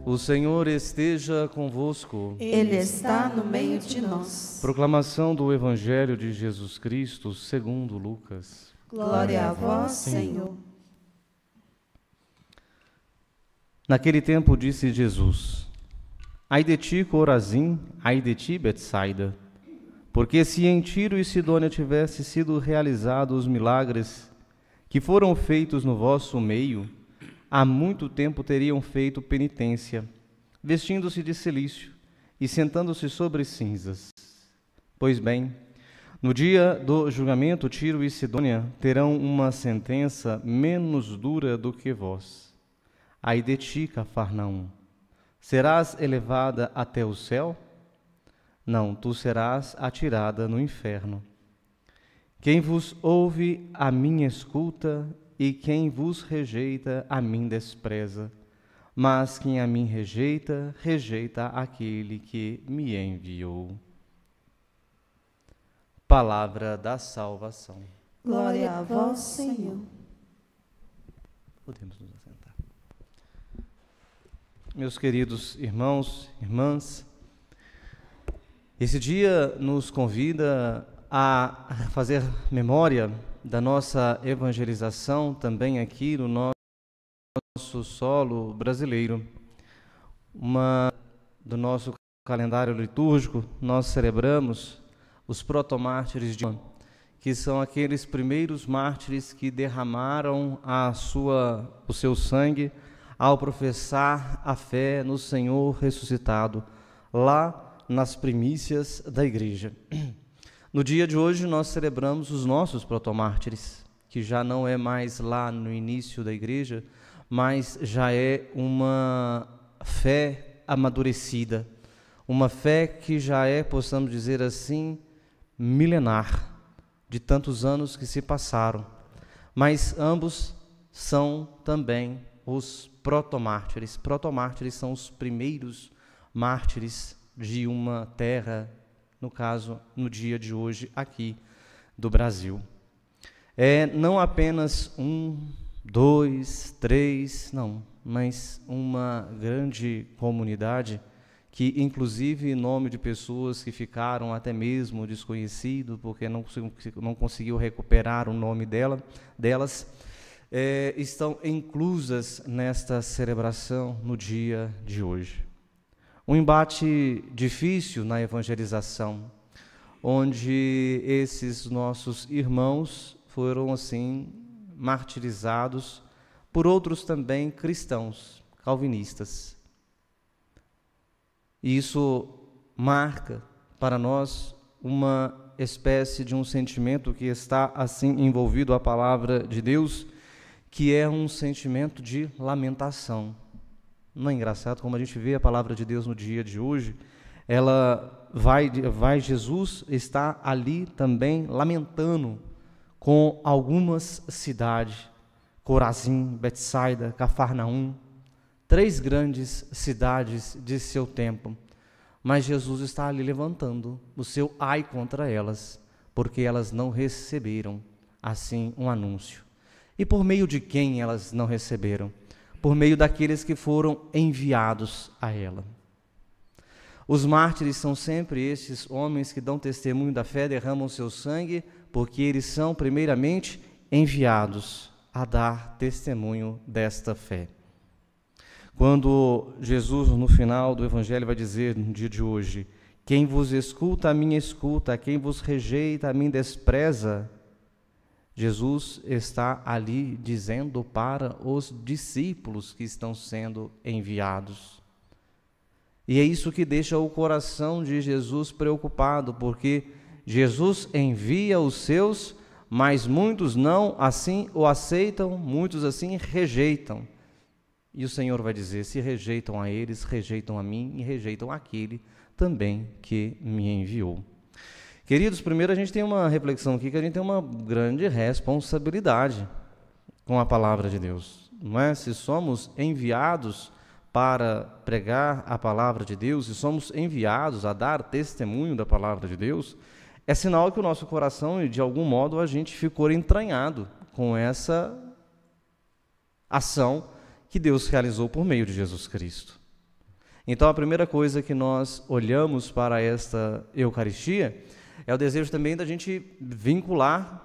O Senhor esteja convosco. Ele está no meio de nós. Proclamação do Evangelho de Jesus Cristo segundo Lucas. Glória a vós, Senhor. Naquele tempo disse Jesus: Ai de ti, Corazim, ai de ti, Betsaida, porque se em Tiro e Sidônia tivesse sido realizados os milagres que foram feitos no vosso meio, há muito tempo teriam feito penitência, vestindo-se de cilício e sentando-se sobre cinzas. Pois bem, no dia do julgamento, Tiro e Sidônia terão uma sentença menos dura do que vós. Ai de ti, Cafarnaum, serás elevada até o céu? Não, tu serás atirada no inferno. Quem vos ouve, a mim escuta, e quem vos rejeita, a mim despreza. Mas quem a mim rejeita, rejeita aquele que me enviou. Palavra da salvação. Glória a vós, Senhor. Podemos nos assentar. Meus queridos irmãos, irmãs, esse dia nos convida a fazer memória da nossa evangelização também aqui no nosso solo brasileiro. Do nosso calendário litúrgico, nós celebramos os protomártires de Roma, que são aqueles primeiros mártires que derramaram o seu sangue ao professar a fé no Senhor ressuscitado, lá nas primícias da Igreja. No dia de hoje nós celebramos os nossos protomártires, que já não é mais lá no início da Igreja, mas já é uma fé amadurecida, uma fé que já é, possamos dizer assim, milenar, de tantos anos que se passaram. Mas ambos são também os protomártires. Protomártires são os primeiros mártires de uma terra, no caso, no dia de hoje, aqui do Brasil. Não apenas 1, 2, 3, não, mas uma grande comunidade que, inclusive, em nome de pessoas que ficaram até mesmo desconhecidos, porque não conseguiu recuperar o nome delas, estão inclusas nesta celebração no dia de hoje. Um embate difícil na evangelização, onde esses nossos irmãos foram, assim, martirizados por outros também cristãos, calvinistas. E isso marca para nós uma espécie de um sentimento que está, assim, envolvido à palavra de Deus, que é um sentimento de lamentação. Não é engraçado como a gente vê a palavra de Deus no dia de hoje? Jesus está ali também lamentando com algumas cidades, Corazim, Betsaida, Cafarnaum, 3 grandes cidades de seu tempo. Mas Jesus está ali levantando o seu ai contra elas, porque elas não receberam, assim, um anúncio. E por meio de quem elas não receberam? Por meio daqueles que foram enviados a ela. Os mártires são sempre esses homens que dão testemunho da fé, derramam seu sangue, porque eles são primeiramente enviados a dar testemunho desta fé. Quando Jesus, no final do Evangelho, vai dizer no dia de hoje: quem vos escuta, a mim escuta, quem vos rejeita, a mim despreza, Jesus está ali dizendo para os discípulos que estão sendo enviados. E é isso que deixa o coração de Jesus preocupado, porque Jesus envia os seus, mas muitos não assim o aceitam, muitos assim rejeitam. E o Senhor vai dizer: se rejeitam a eles, rejeitam a mim e rejeitam aquele também que me enviou. Queridos, primeiro a gente tem uma reflexão aqui, que a gente tem uma grande responsabilidade com a palavra de Deus, não é? Se somos enviados para pregar a palavra de Deus, se somos enviados a dar testemunho da palavra de Deus, é sinal que o nosso coração, de algum modo, a gente ficou entranhado com essa ação que Deus realizou por meio de Jesus Cristo. Então, a primeira coisa que nós olhamos para esta Eucaristia é o desejo também da gente vincular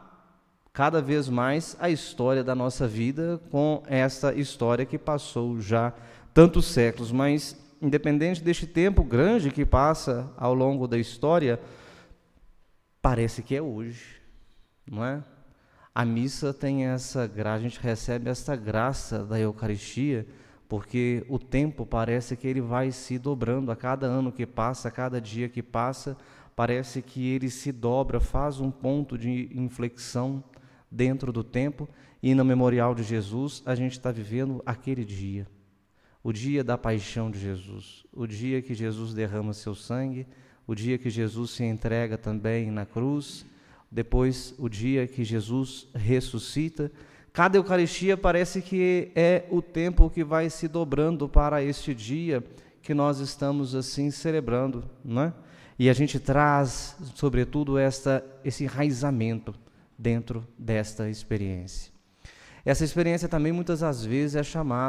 cada vez mais a história da nossa vida com essa história que passou já tantos séculos. Mas, independente deste tempo grande que passa ao longo da história, parece que é hoje, não é? A missa tem essa graça, a gente recebe essa graça da Eucaristia, porque o tempo parece que ele vai se dobrando a cada ano que passa, a cada dia que passa, parece que ele se dobra, faz um ponto de inflexão dentro do tempo, e no memorial de Jesus a gente está vivendo aquele dia, o dia da paixão de Jesus, o dia que Jesus derrama seu sangue, o dia que Jesus se entrega também na cruz, depois o dia que Jesus ressuscita. Cada Eucaristia parece que é o tempo que vai se dobrando para este dia que nós estamos assim celebrando, não é? E a gente traz, sobretudo, esse enraizamento dentro desta experiência. Essa experiência também muitas das vezes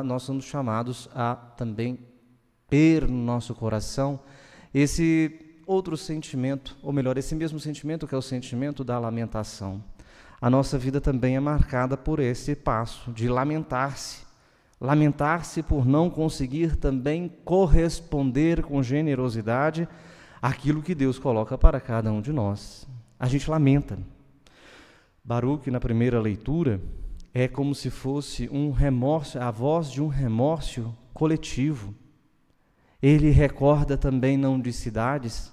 nós somos chamados a também ter no nosso coração esse outro sentimento, ou melhor, esse mesmo sentimento que é o sentimento da lamentação. A nossa vida também é marcada por esse passo de lamentar-se por não conseguir também corresponder com generosidade àquilo que Deus coloca para cada um de nós. A gente lamenta. Baruque, na primeira leitura, é como se fosse um remorso, a voz de um remorso coletivo. Ele recorda também não de cidades,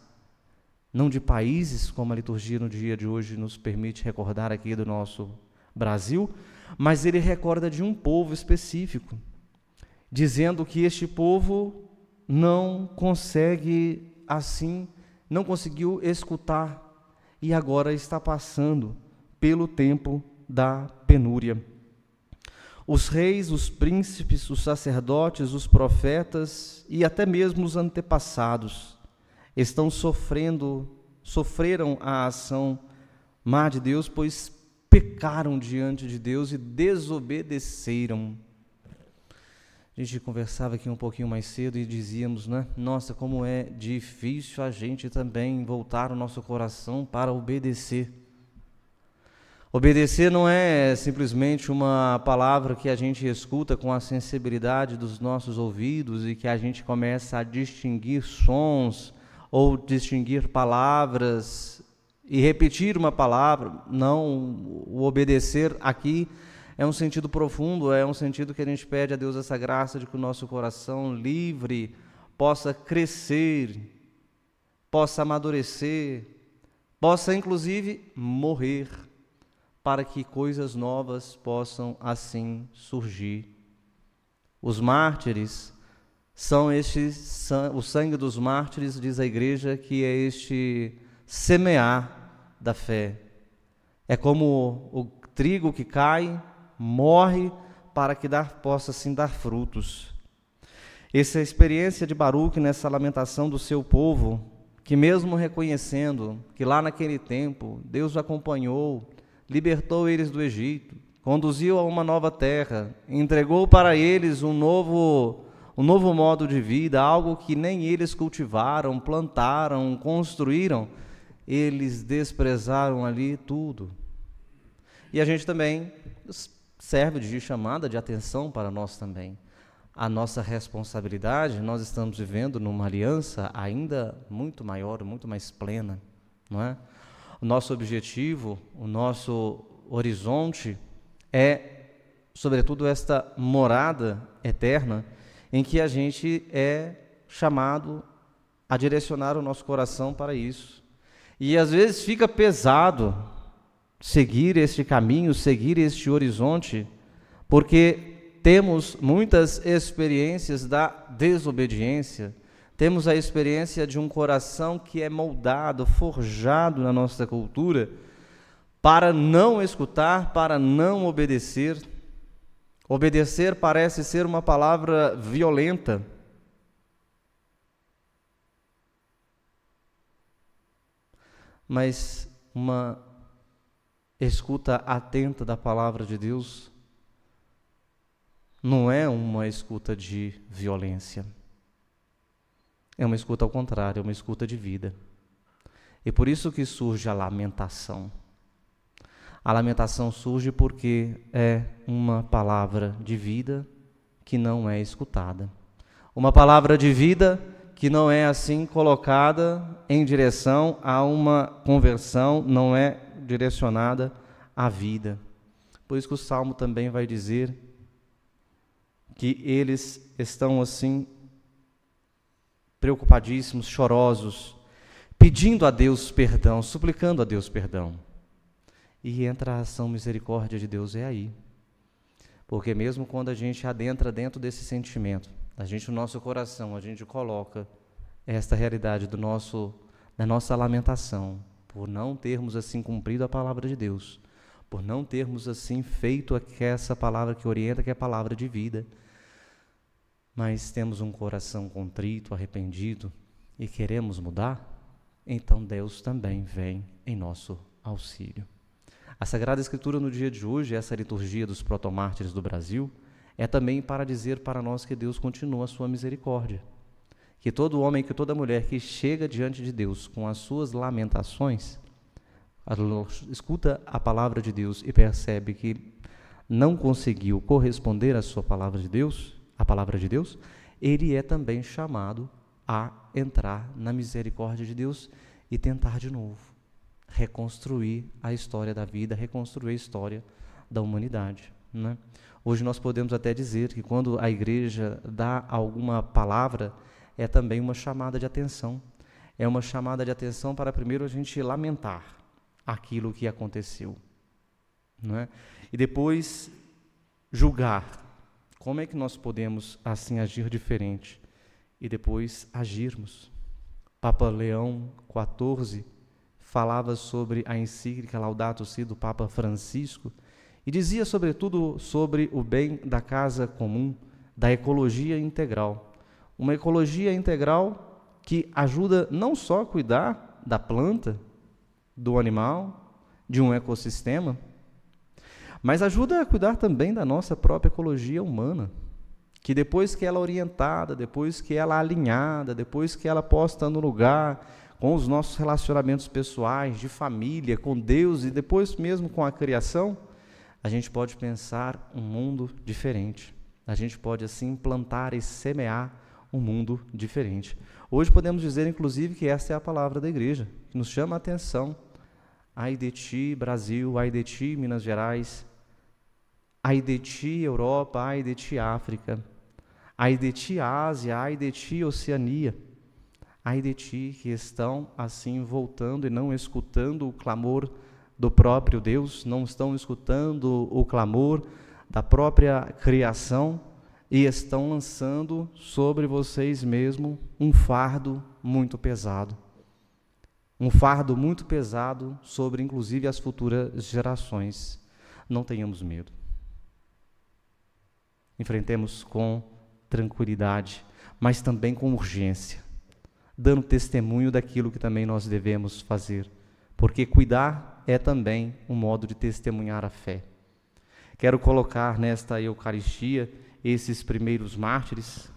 não de países, como a liturgia no dia de hoje nos permite recordar aqui do nosso Brasil, mas ele recorda de um povo específico, dizendo que este povo não consegue assim, não conseguiu escutar e agora está passando pelo tempo da penúria. Os reis, os príncipes, os sacerdotes, os profetas e até mesmo os antepassados sofreram a ação má de Deus, pois pecaram diante de Deus e desobedeceram. A gente conversava aqui um pouquinho mais cedo e dizíamos, né? Nossa, como é difícil a gente também voltar o nosso coração para obedecer. Obedecer não é simplesmente uma palavra que a gente escuta com a sensibilidade dos nossos ouvidos e que a gente começa a distinguir sons ou distinguir palavras e repetir uma palavra. Não, o obedecer aqui é um sentido profundo, é um sentido que a gente pede a Deus essa graça de que o nosso coração livre possa crescer, possa amadurecer, possa inclusive morrer, para que coisas novas possam assim surgir. Os mártires são o sangue dos mártires, diz a Igreja, que é este semear da fé. É como o trigo que cai, morre, para que possa assim dar frutos. Essa experiência de Baruque nessa lamentação do seu povo, que mesmo reconhecendo que lá naquele tempo Deus o acompanhou, libertou eles do Egito, conduziu a uma nova terra, entregou para eles um novo modo de vida, algo que nem eles cultivaram, plantaram, construíram, eles desprezaram ali tudo. E a gente também serve de chamada de atenção para nós também. A nossa responsabilidade, nós estamos vivendo numa aliança ainda muito maior, muito mais plena, não é? O nosso objetivo, o nosso horizonte é, sobretudo, esta morada eterna em que a gente é chamado a direcionar o nosso coração para isso. E às vezes fica pesado seguir este caminho, seguir este horizonte, porque temos muitas experiências da desobediência, temos a experiência de um coração que é moldado, forjado na nossa cultura para não escutar, para não obedecer. Obedecer parece ser uma palavra violenta. Mas uma escuta atenta da palavra de Deus não é uma escuta de violência. É uma escuta ao contrário, é uma escuta de vida. E por isso que surge a lamentação. A lamentação surge porque é uma palavra de vida que não é escutada. Uma palavra de vida que não é assim colocada em direção a uma conversão, não é direcionada à vida. Por isso que o Salmo também vai dizer que eles estão assim preocupadíssimos, chorosos, pedindo a Deus perdão, suplicando a Deus perdão. E entra a ação misericórdia de Deus aí. Porque mesmo quando a gente adentra dentro desse sentimento, a gente no nosso coração, a gente coloca esta realidade da nossa lamentação, por não termos assim cumprido a palavra de Deus, por não termos assim feito essa palavra que orienta, que é a palavra de vida, mas temos um coração contrito, arrependido e queremos mudar, então Deus também vem em nosso auxílio. A Sagrada Escritura no dia de hoje, essa liturgia dos protomártires do Brasil, é também para dizer para nós que Deus continua a sua misericórdia. Que todo homem, que toda mulher que chega diante de Deus com as suas lamentações, escuta a palavra de Deus e percebe que não conseguiu corresponder à sua palavra de Deus, a palavra de Deus, ele é também chamado a entrar na misericórdia de Deus e tentar de novo reconstruir a história da vida, reconstruir a história da humanidade, né? Hoje nós podemos até dizer que quando a igreja dá alguma palavra, é também uma chamada de atenção. É uma chamada de atenção para primeiro a gente lamentar aquilo que aconteceu, não é? E depois julgar como é que nós podemos assim agir diferente e depois agirmos. Papa Leão XIV falava sobre a encíclica Laudato Si do Papa Francisco e dizia sobretudo sobre o bem da casa comum, da ecologia integral. Uma ecologia integral que ajuda não só a cuidar da planta, do animal, de um ecossistema, mas ajuda a cuidar também da nossa própria ecologia humana, que depois que ela é orientada, depois que ela é alinhada, depois que ela posta no lugar, com os nossos relacionamentos pessoais, de família, com Deus e depois mesmo com a criação, a gente pode pensar um mundo diferente. A gente pode assim plantar e semear um mundo diferente. Hoje podemos dizer, inclusive, que essa é a palavra da igreja, que nos chama a atenção. Ai de ti, Brasil, ai de ti, Minas Gerais, ai de ti, Europa, ai de ti, África, ai de ti, Ásia, ai de ti, Oceania, ai de ti que estão assim voltando e não escutando o clamor do próprio Deus, não estão escutando o clamor da própria criação e estão lançando sobre vocês mesmos um fardo muito pesado. Um fardo muito pesado sobre, inclusive, as futuras gerações. Não tenhamos medo. Enfrentemos com tranquilidade, mas também com urgência, dando testemunho daquilo que também nós devemos fazer, porque cuidar é também um modo de testemunhar a fé. Quero colocar nesta Eucaristia esses primeiros mártires,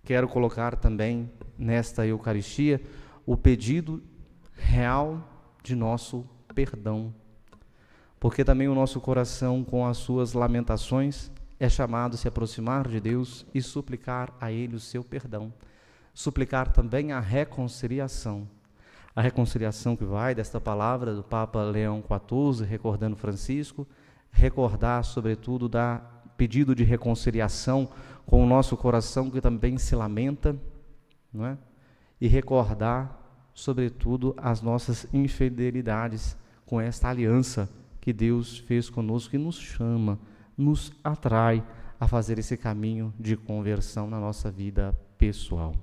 quero colocar também nesta Eucaristia o pedido real de nosso perdão, porque também o nosso coração, com as suas lamentações, é chamado a se aproximar de Deus e suplicar a Ele o seu perdão, suplicar também a reconciliação que vai desta palavra do Papa Leão XIV, recordando Francisco, recordar sobretudo da pedido de reconciliação com o nosso coração que também se lamenta, não é? E recordar, sobretudo, as nossas infidelidades com esta aliança que Deus fez conosco, que nos chama, nos atrai a fazer esse caminho de conversão na nossa vida pessoal.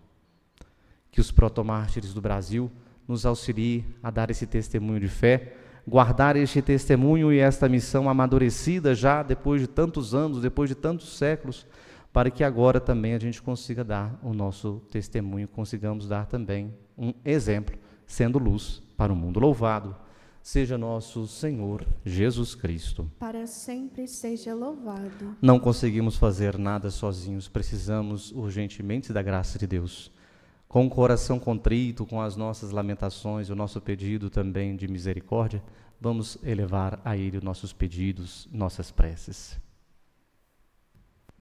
Que os protomártires do Brasil nos auxiliem a dar esse testemunho de fé, guardar este testemunho e esta missão amadurecida já depois de tantos anos, depois de tantos séculos, para que agora também a gente consiga dar o nosso testemunho, consigamos dar também um exemplo, sendo luz para o mundo. Louvado seja nosso Senhor Jesus Cristo. Para sempre seja louvado. Não conseguimos fazer nada sozinhos, precisamos urgentemente da graça de Deus. Com o coração contrito, com as nossas lamentações, o nosso pedido também de misericórdia, vamos elevar a Ele os nossos pedidos, nossas preces.